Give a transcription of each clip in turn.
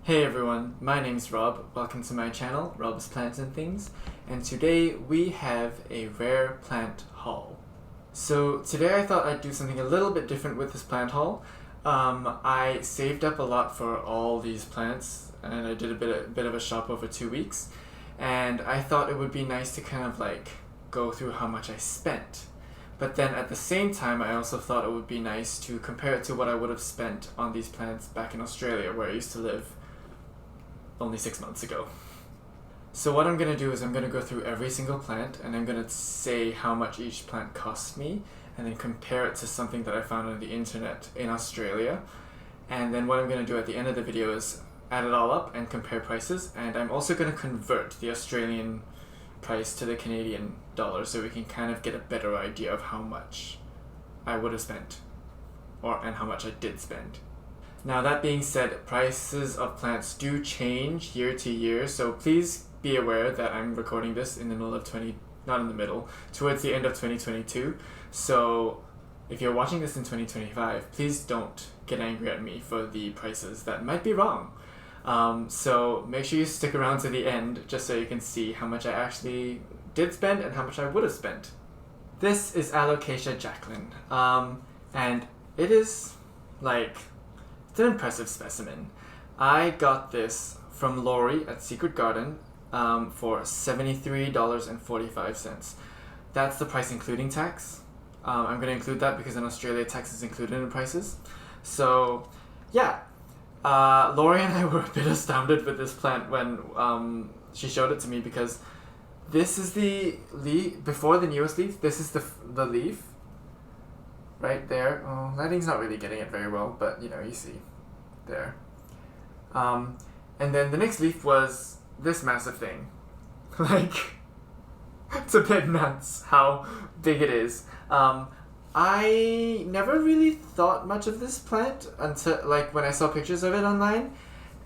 Hey everyone, my name's Rob. Welcome to my channel, Rob's Plants and Things, and today we have a rare plant haul. So today I thought I'd do something a little bit different with this plant haul. I saved up a lot for all these plants, and I did a bit of a shop over 2 weeks, and I thought it would be nice to kind of like go through how much I spent. But then at the same time, I also thought it would be nice to compare it to what I would have spent on these plants back in Australia, where I used to live only 6 months ago. So what I'm going to do is I'm going to go through every single plant and I'm going to say how much each plant cost me and then compare it to something that I found on the internet in Australia. And then what I'm going to do at the end of the video is add it all up and compare prices, and I'm also going to convert the Australian price to the Canadian dollar so we can kind of get a better idea of how much I would have spent and how much I did spend. Now that being said, prices of plants do change year to year, so please be aware that I'm recording this in the middle of towards the end of 2022. So if you're watching this in 2025, please don't get angry at me for the prices that might be wrong. So make sure you stick around to the end just so you can see how much I actually did spend and how much I would have spent. This is Alocasia Jacqueline, and it is it's an impressive specimen. I got this from Lori at Secret Garden for $73.45. That's the price including tax. I'm going to include that because in Australia tax is included in prices. So yeah, Lori and I were a bit astounded with this plant when she showed it to me, because this is the leaf before the newest leaf. This is the leaf. Right there. Oh, lighting's not really getting it very well, but you see there. And then the next leaf was this massive thing. It's a bit nuts how big it is. I never really thought much of this plant until when I saw pictures of it online,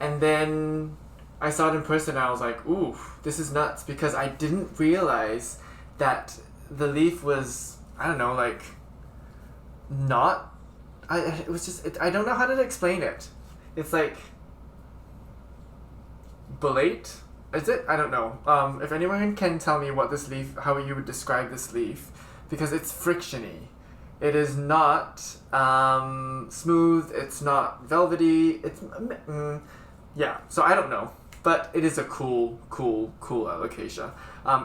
and then I saw it in person and I was like, ooh, this is nuts, because I didn't realize that the leaf was, I don't know, it was just, I don't know how to explain it. It's bolate? Is it? I don't know. If anyone can tell me what this leaf, how you would describe this leaf, because it's frictiony. It is not smooth, it's not velvety, it's, yeah, so I don't know. But it is a cool alocasia.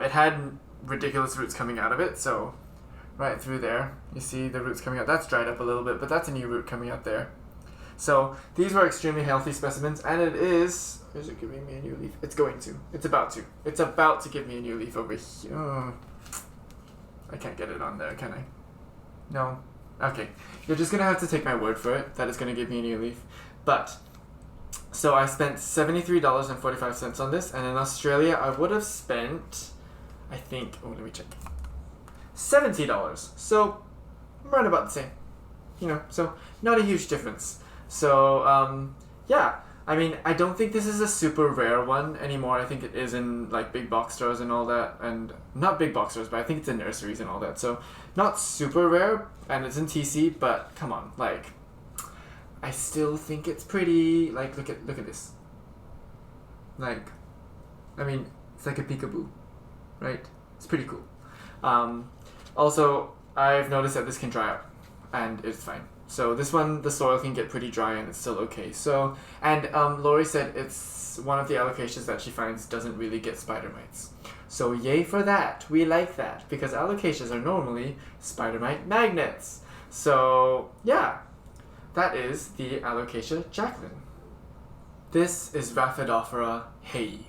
It had ridiculous roots coming out of it, so right through there, you see the roots coming out. That's dried up a little bit, but that's a new root coming out there. So these were extremely healthy specimens, and is it giving me a new leaf? It's going to. It's about to. It's about to give me a new leaf over here. Oh, I can't get it on there, can I? No. Okay. You're just going to have to take my word for it that it's going to give me a new leaf. But, so I spent $73.45 on this, and in Australia I would have spent, I think, let me check. $70. So, right about the same. So not a huge difference. So, yeah. I mean, I don't think this is a super rare one anymore. I think it is in big box stores and all that, and not big box stores, but I think it's in nurseries and all that. So not super rare, and it's in TC, but come on, I still think it's pretty. Look at this. I mean, it's like a peekaboo, right? It's pretty cool. Also, I've noticed that this can dry up, and it's fine. So this one, the soil can get pretty dry and it's still okay. So, and Lori said it's one of the alocasias that she finds doesn't really get spider mites. So yay for that. We like that, because alocasias are normally spider mite magnets. So yeah, that is the Alocasia Jacqueline. This is Rapidophara Hei,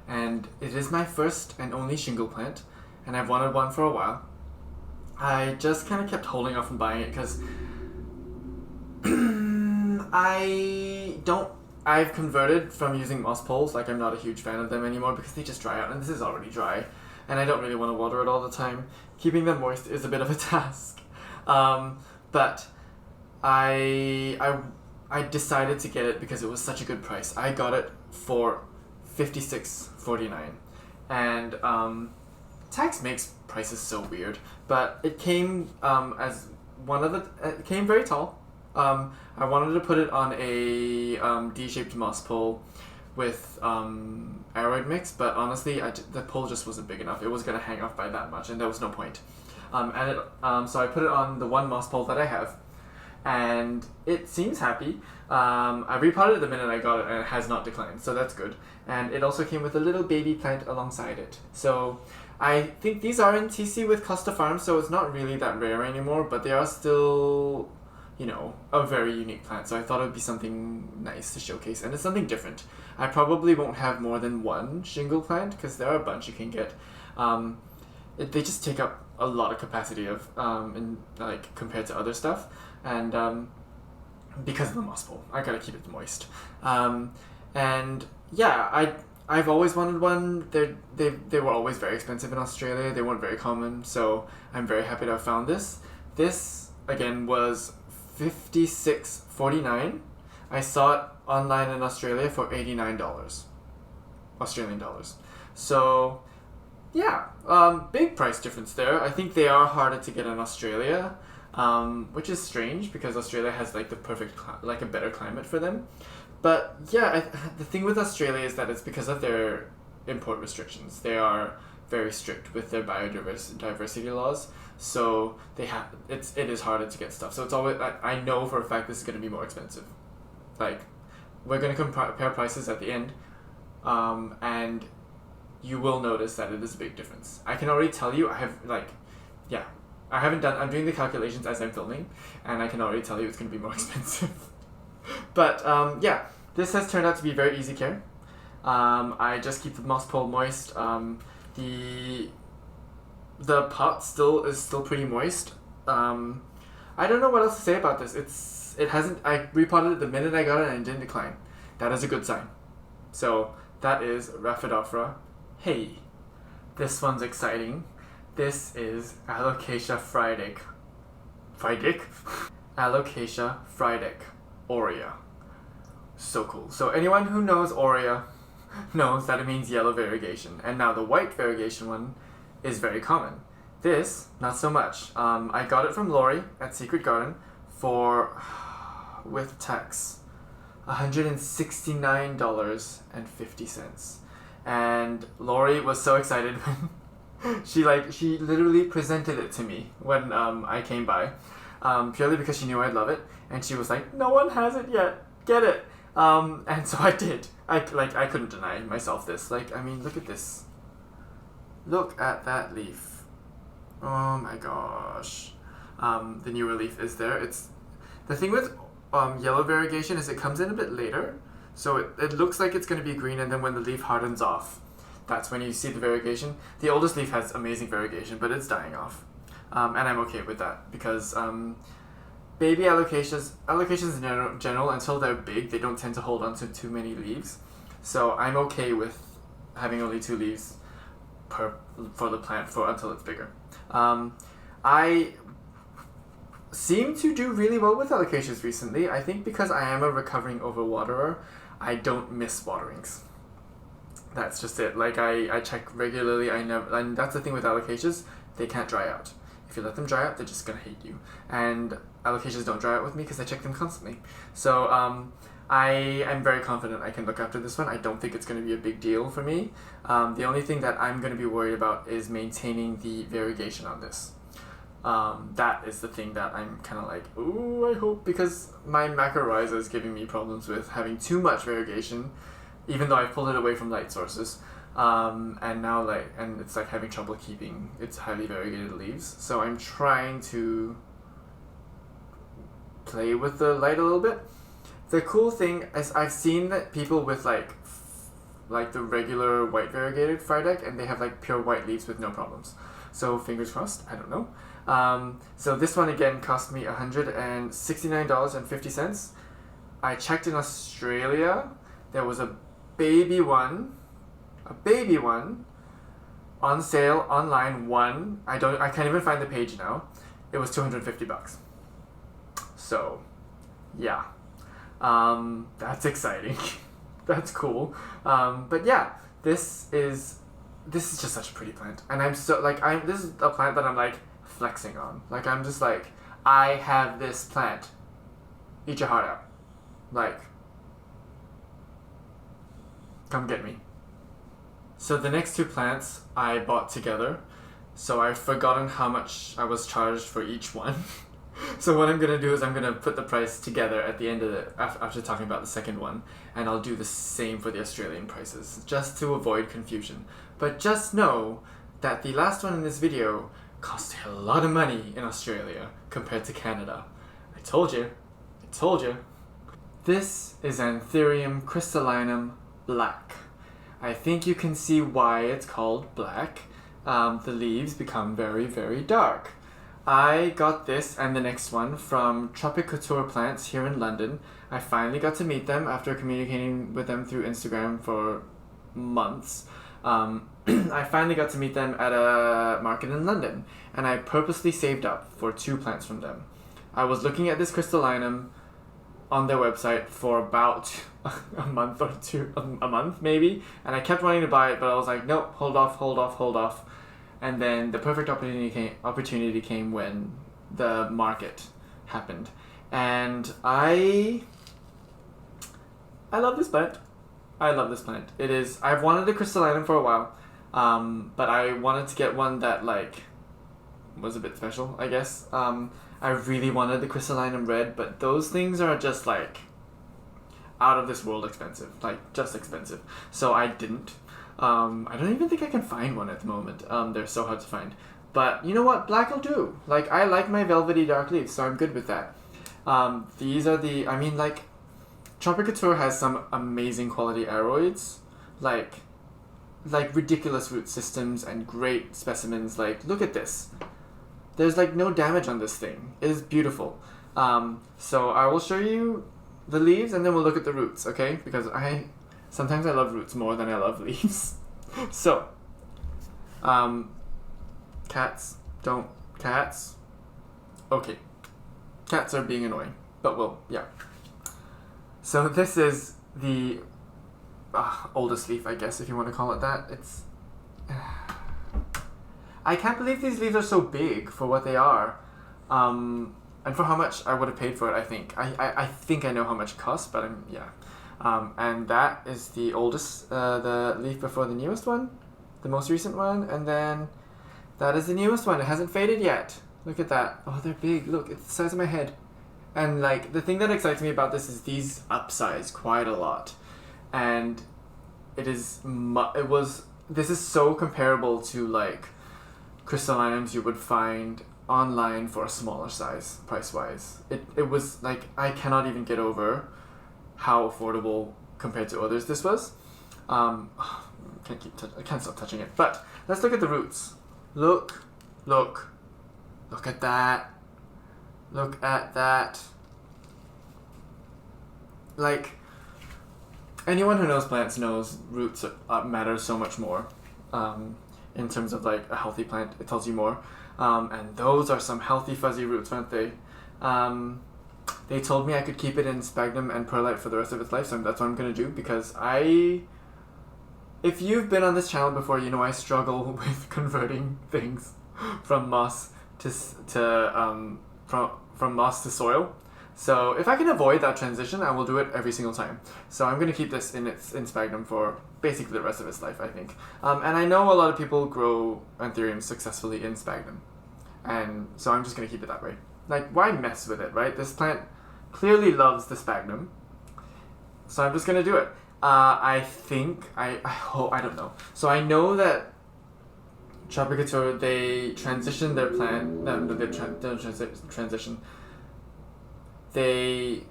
and it is my first and only shingle plant, and I've wanted one for a while. I just kind of kept holding off on buying it because I've converted from using moss poles. I'm not a huge fan of them anymore because they just dry out, and this is already dry, and I don't really want to water it all the time. Keeping them moist is a bit of a task. But I decided to get it because it was such a good price. I got it for $56.49, and tax makes prices so weird, but it came as it came very tall. I wanted to put it on a D-shaped moss pole with aroid mix, but honestly, the pole just wasn't big enough. It was gonna hang off by that much, and there was no point. So I put it on the one moss pole that I have, and it seems happy. I repotted it the minute I got it, and it has not declined, so that's good. And it also came with a little baby plant alongside it. So I think these are in TC with Costa Farms, so it's not really that rare anymore, but they are still, you know, a very unique plant. So I thought it would be something nice to showcase, and it's something different. I probably won't have more than one shingle plant, because there are a bunch you can get. They just take up a lot of capacity of compared to other stuff, and because of the moss pole, I gotta keep it moist. And yeah, I've always wanted one. They were always very expensive in Australia. They weren't very common, so I'm very happy to have found this. This again was $56.49. I saw it online in Australia for $89 Australian dollars. So yeah, big price difference there. I think they are harder to get in Australia, which is strange because Australia has like the perfect, like a better climate for them. But yeah, the thing with Australia is that it's because of their import restrictions. They are very strict with their biodiversity laws, so it is harder to get stuff. So it's always, I know for a fact this is going to be more expensive. Like, we're going to compare prices at the end, and you will notice that it is a big difference. I can already tell you, I'm doing the calculations as I'm filming, and I can already tell you it's going to be more expensive. But yeah, this has turned out to be very easy care. I just keep the moss pole moist. The pot is still pretty moist. I don't know what else to say about this. I repotted it the minute I got it and it didn't decline. That is a good sign. So that is Rapidophara. Hey, this one's exciting. This is Alocasia Friedick. Alocasia Friedick. Aurea. So cool. So anyone who knows Aurea knows that it means yellow variegation. And now the white variegation one is very common. This, not so much. I got it from Lori at Secret Garden for, with tax, $169.50. And Lori was so excited when she literally presented it to me when I came by, purely because she knew I'd love it. And she was like, no one has it yet, get it. And so I did. I couldn't deny myself this. Like, I mean, look at this. Look at that leaf. Oh my gosh. The newer leaf is there. It's the thing with yellow variegation is it comes in a bit later. So it looks like it's going to be green, and then when the leaf hardens off, that's when you see the variegation. The oldest leaf has amazing variegation, but it's dying off. And I'm okay with that because baby alocasias in general, until they're big, they don't tend to hold on to too many leaves. So I'm okay with having only 2 leaves for the plant until it's bigger. I seem to do really well with alocasias recently. I think because I am a recovering overwaterer, I don't miss waterings. That's just it. Like I check regularly. And that's the thing with alocasias, they can't dry out. If you let them dry out, they're just gonna hate you. And alocasias don't dry out with me because I check them constantly. So I am very confident I can look after this one. I don't think it's going to be a big deal for me. The only thing that I'm going to be worried about is maintaining the variegation on this. That is the thing that I'm kind of like, ooh, I hope, because my macrorhiza is giving me problems with having too much variegation, even though I've pulled it away from light sources. And now and it's like having trouble keeping its highly variegated leaves. So I'm trying to play with the light a little bit. The cool thing is I've seen that people with like the regular white variegated Friedick, and they have like pure white leaves with no problems. So fingers crossed, I don't know. So this one again cost me $169.50. I checked in Australia, there was a baby one on sale online. I can't even find the page now. It was $250. So yeah. That's exciting. That's cool. But yeah, this is just such a pretty plant, and I'm so this is a plant that I'm like flexing on. Like I'm just like, I have this plant. eat your heart out. Like, come get me. So the next two plants I bought together. So I've forgotten how much I was charged for each one. So what I'm going to do is I'm going to put the price together at the end of it after talking about the second one. And I'll do the same for the Australian prices, just to avoid confusion. But just know that the last one in this video cost a lot of money in Australia compared to Canada. I told you. I told you. This is Anthurium Crystallineum Black. I think you can see why it's called black. The leaves become very, very dark. I got this and the next one from Tropicouture Plants here in London. I finally got to meet them after communicating with them through Instagram for months. I finally got to meet them at a market in London, and I purposely saved up for 2 plants from them. I was looking at this Crystallineum on their website for about a month or two, a month maybe, and I kept wanting to buy it, but I was like, nope, hold off. And then the perfect opportunity came when the market happened, and I love this plant. I love this plant. It is. I've wanted a Crystallineum for a while, but I wanted to get one that like was a bit special, I guess. I really wanted the Crystallineum red, but those things are just like out of this world expensive, like just expensive. So I didn't. I don't even think I can find one at the moment. They're so hard to find. But you know what? Black will do. Like, I like my velvety dark leaves, so I'm good with that. These are the, I mean, like, Tropicouture has some amazing quality aroids. Like ridiculous root systems and great specimens. Like, look at this. There's like no damage on this thing. It is beautiful. So I will show you the leaves and then we'll look at the roots, okay? Because sometimes I love roots more than I love leaves. So, cats. Okay. Cats are being annoying, but yeah. So this is the oldest leaf, I guess, if you want to call it that. It's... I can't believe these leaves are so big for what they are. And for how much I would have paid for it, I think. I think I know how much it costs, but yeah. And that is the oldest, the leaf before the newest one, the most recent one, and then that is the newest one. It hasn't faded yet. Look at that. Oh, they're big. Look, it's the size of my head. And like, the thing that excites me about this is these upsize quite a lot. And this is so comparable to like Crystallineums you would find online for a smaller size, price-wise. It was like, I cannot even get over how affordable compared to others this was. I can't stop touching it. But let's look at the roots. Look at that. Look at that. Like, anyone who knows plants knows roots matter so much more. In terms of like a healthy plant, it tells you more. And those are some healthy fuzzy roots, aren't they? They told me I could keep it in sphagnum and perlite for the rest of its life, so that's what I'm going to do, because if you've been on this channel before, you know I struggle with converting things from moss from moss to soil. So if I can avoid that transition, I will do it every single time. So I'm going to keep this in sphagnum for basically the rest of its life, I think. And I know a lot of people grow Anthurium successfully in sphagnum, and so I'm just going to keep it that way. Like, why mess with it, right? This plant clearly loves the sphagnum, so I'm just going to do it. I think, I hope, I don't know. So I know that Tropicouture, they transitioned their plant, they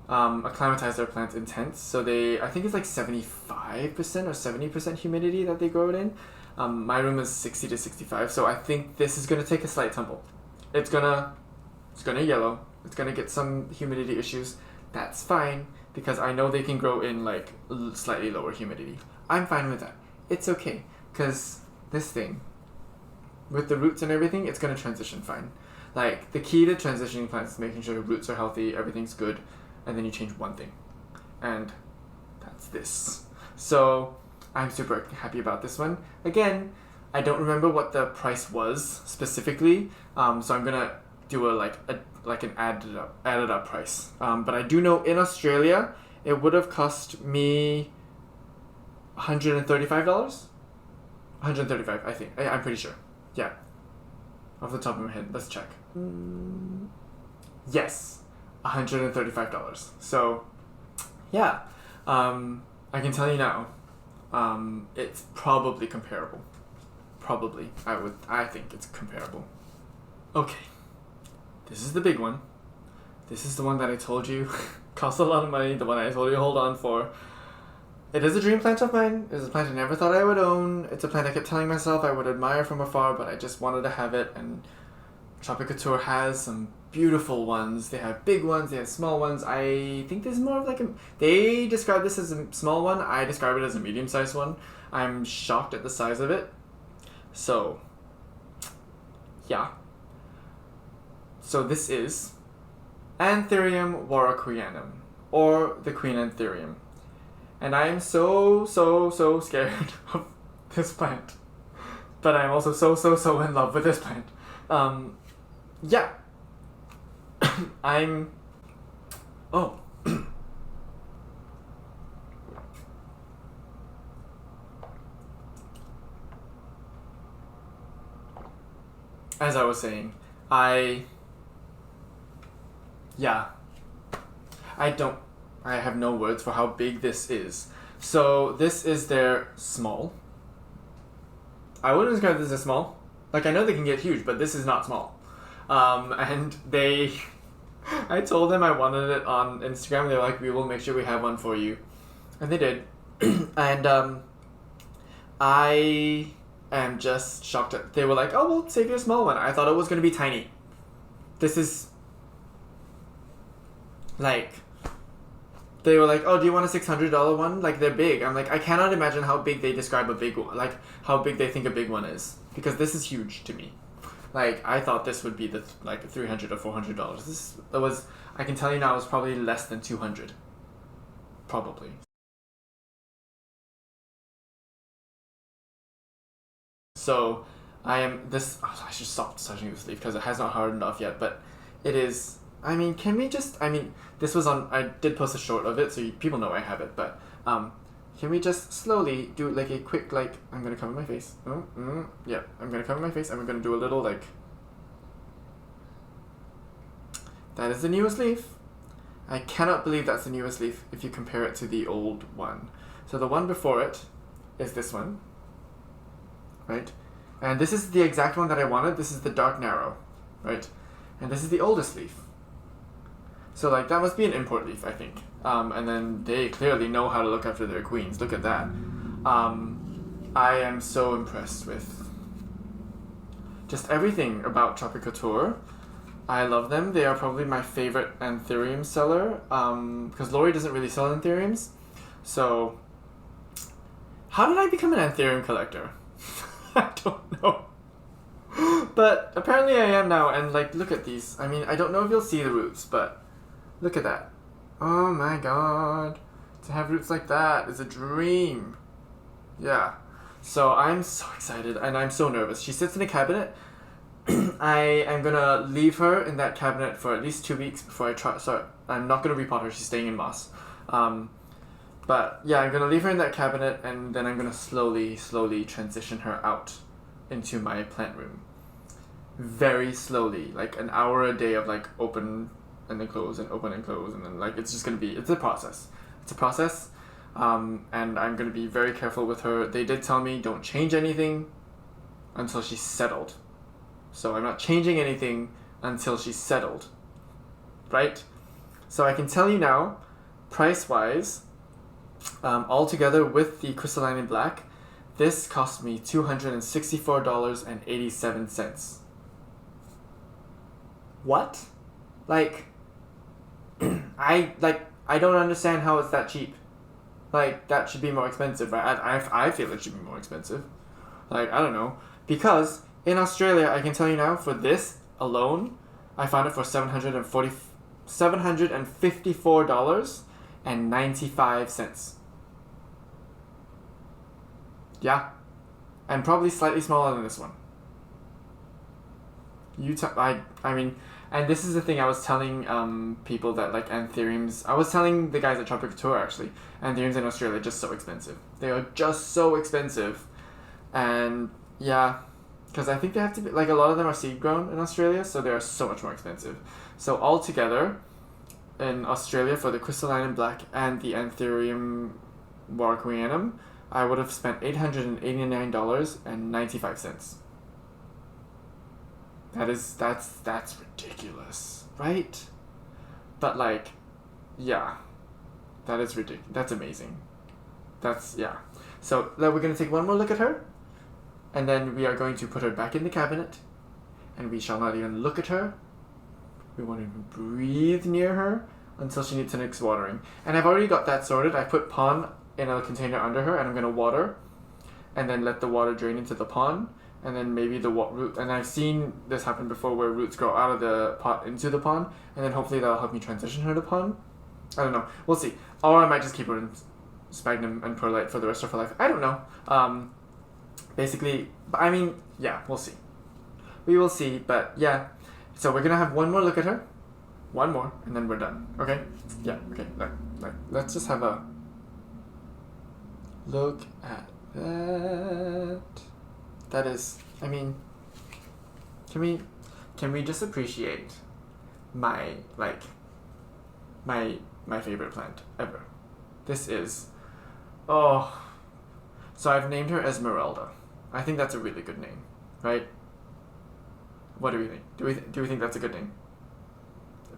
acclimatize their plants in tents. So I think it's like 75% or 70% humidity that they grow it in. My room is 60 to 65, so I think this is going to take a slight tumble. It's gonna yellow. It's gonna get some humidity issues. That's fine, because I know they can grow in like slightly lower humidity. I'm fine with that. It's okay, because this thing, with the roots and everything, it's gonna transition fine. Like, the key to transitioning plants is making sure the roots are healthy, everything's good, and then you change one thing. And that's this. So I'm super happy about this one. Again, I don't remember what the price was specifically, so I'm gonna do like an added up price. But I do know in Australia it would have cost me $135. 135, I think. I'm pretty sure. Yeah. Off the top of my head, let's check. Yes, $135. So, yeah. I can tell you now. It's probably comparable. Probably. I think it's comparable. Okay. This is the big one. This is the one that I told you costs a lot of money. The one I told you to hold on for. It is a dream plant of mine. It's a plant I never thought I would own. It's a plant I kept telling myself I would admire from afar, but I just wanted to have it. And Tropicouture has some beautiful ones. They have big ones. They have small ones. I think there's more of like a... They describe this as a small one. I describe it as a medium-sized one. I'm shocked at the size of it. So, yeah. So this is Anthurium warocqueanum, or the Queen Anthurium. And I am so scared of this plant. But I'm also so in love with this plant. Yeah. I'm... Oh. As I was saying, I have no words for how big this is. So this is their small. I wouldn't describe this as small. Like, I know they can get huge, but this is not small. And I told them I wanted it on Instagram. They were like, we will make sure we have one for you. And they did. And I am just shocked at... They were like, oh, we'll save you a small one. I thought it was going to be tiny. This is... Like... They were like, oh, do you want a $600 one? Like, they're big. I'm like, I cannot imagine how big they describe a big one. Like, how big they think a big one is. Because this is huge to me. Like, I thought this would be the like $300 or $400. This was... I can tell you now, it's probably less than $200. Probably. So, I am... This... Oh, I should stop touching this leaf because it has not hardened off yet. But it is... I mean, can we just... I mean, this was on... I did post a short of it, so people know I have it, but... Can we just slowly do, like, a quick, like... I'm gonna cover my face. Yeah, I'm gonna cover my face, and we're gonna do a little, like... That is the newest leaf. I cannot believe that's the newest leaf if you compare it to the old one. So the one before it is this one. Right? And this is the exact one that I wanted. This is the dark narrow. Right? And this is the oldest leaf. So, like, that must be an import leaf, I think. And then they clearly know how to look after their queens. Look at that. I am so impressed with just everything about Tropicouture. I love them. They are probably my favorite Anthurium seller. Because Lori doesn't really sell Anthuriums. So, how did I become an Anthurium collector? I don't know. But apparently I am now. And, like, look at these. I mean, I don't know if you'll see the roots, but... Look at that. Oh my god. To have roots like that is a dream. Yeah. So I'm so excited and I'm so nervous. She sits in a cabinet. I am gonna leave her in that cabinet for at least 2 weeks before I try... Sorry, I'm not gonna repot her. She's staying in moss. But yeah, I'm gonna leave her in that cabinet and then I'm gonna slowly transition her out into my plant room. Very slowly. Like an hour a day of like open... and then close and open and close and then like it's just gonna be it's a process and I'm gonna be very careful with her. They did tell me don't change anything until she's settled, so I'm not changing anything until she's settled, right? So I can tell you now, price wise, all together with the Crystallineum black, this cost me $264.87. What? Like, I don't understand how it's that cheap. Like, that should be more expensive, right? I feel it should be more expensive. Like, I don't know. Because in Australia, I can tell you now, for this alone, I found it for $754.95. Yeah. And probably slightly smaller than this one. I mean, and this is the thing I was telling people that like anthuriums. I was telling the guys at Tropicouture actually, anthuriums in Australia are just so expensive. They are just so expensive, and yeah, because I think they have to be like a lot of them are seed grown in Australia, so they are so much more expensive. So altogether, in Australia for the Crystallineum black and the Anthurium warqueanum, I would have spent $889.95. That's ridiculous, right? But like, yeah, that is ridiculous. That's amazing. Yeah. So now we're gonna take one more look at her, and then we are going to put her back in the cabinet, and we shall not even look at her. We won't even breathe near her until she needs the next watering. And I've already got that sorted. I put pond in a container under her, and I'm gonna water, and then let the water drain into the pond. And then maybe the root, and I've seen this happen before where roots grow out of the pot into the pond, and then hopefully that'll help me transition her to pond. I don't know. We'll see. Or I might just keep her in sphagnum and perlite for the rest of her life. I don't know. Basically, I mean, yeah, we'll see. We will see, but yeah. So we're gonna have one more look at her. One more, and then we're done. Okay? Yeah, okay. Let's just have a look at that. That is, I mean, can we just appreciate my favorite plant ever? This is, so I've named her Esmeralda. I think that's a really good name, right? What do we think? Do we think that's a good name?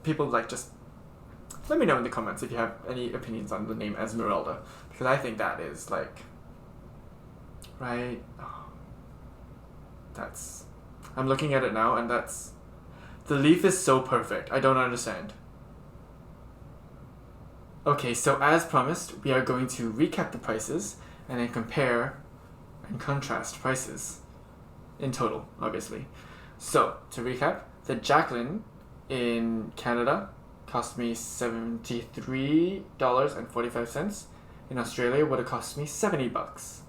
People just let me know in the comments if you have any opinions on the name Esmeralda, because I think that is right. I'm looking at it now, and the leaf is so perfect. I don't understand. Okay, so as promised, we are going to recap the prices and then compare and contrast prices in total, obviously. So, to recap, the Jacqueline in Canada cost me $73.45. In Australia would have cost me $70.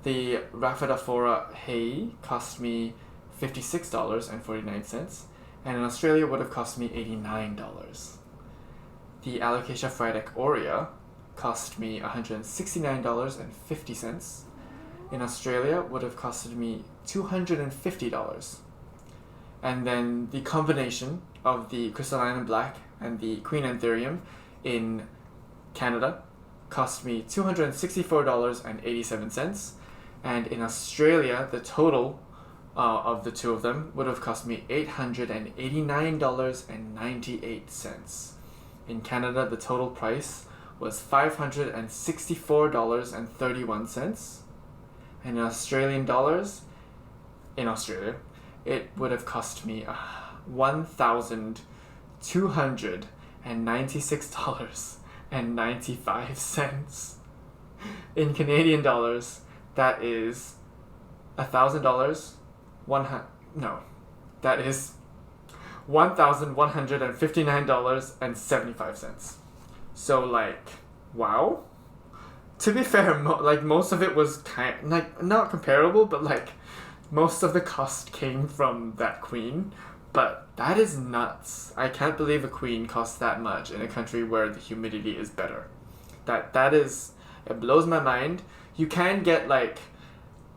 The Rapidophara hay cost me $56.49, and in Australia would have cost me $89. The Alocasia aurea cost me $169.50. In Australia would have costed me $250. And then the combination of the Crystallineum black and the Queen Anthurium in Canada cost me $264.87. And in Australia, the total of the two of them would have cost me $889.98. In Canada, the total price was $564.31. And in Australian dollars, in Australia, it would have cost me $1,296.95. In Canadian dollars, that is $1,000. That is $1,159.75. So wow. To be fair, most of it was not comparable, but most of the cost came from that queen. But that is nuts. I can't believe a queen costs that much in a country where the humidity is better. That is, it blows my mind. You can get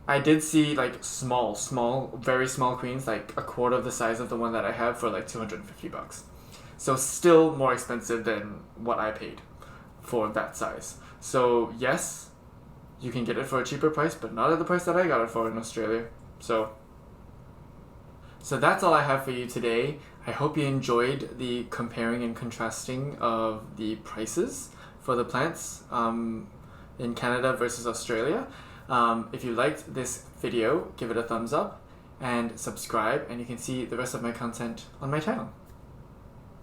I did see small, very small queens, a quarter of the size of the one that I have for $250. So still more expensive than what I paid for that size. So yes, you can get it for a cheaper price, but not at the price that I got it for in Australia. So that's all I have for you today. I hope you enjoyed the comparing and contrasting of the prices for the plants in Canada versus Australia. If you liked this video, give it a thumbs up and subscribe, and you can see the rest of my content on my channel.